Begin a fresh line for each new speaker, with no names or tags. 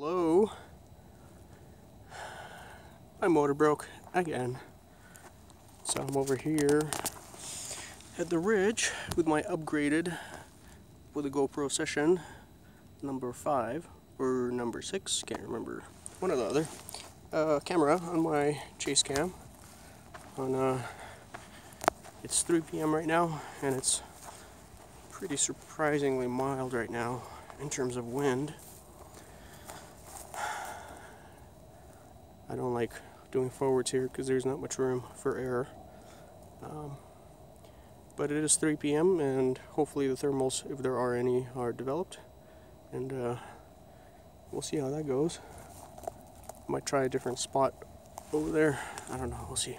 Hello. My motor broke again. So I'm over here at the ridge with my upgraded with a GoPro session number 5 or number 6, can't remember, one or the other, camera on my Chasecam. It's 3 p.m. right now, and it's pretty surprisingly mild right now in terms of wind. I don't like doing forwards here because there's not much room for error. But it is 3 p.m. and hopefully the thermals, if there are any, are developed. And we'll see how that goes. Might try a different spot over there. I don't know, we'll see.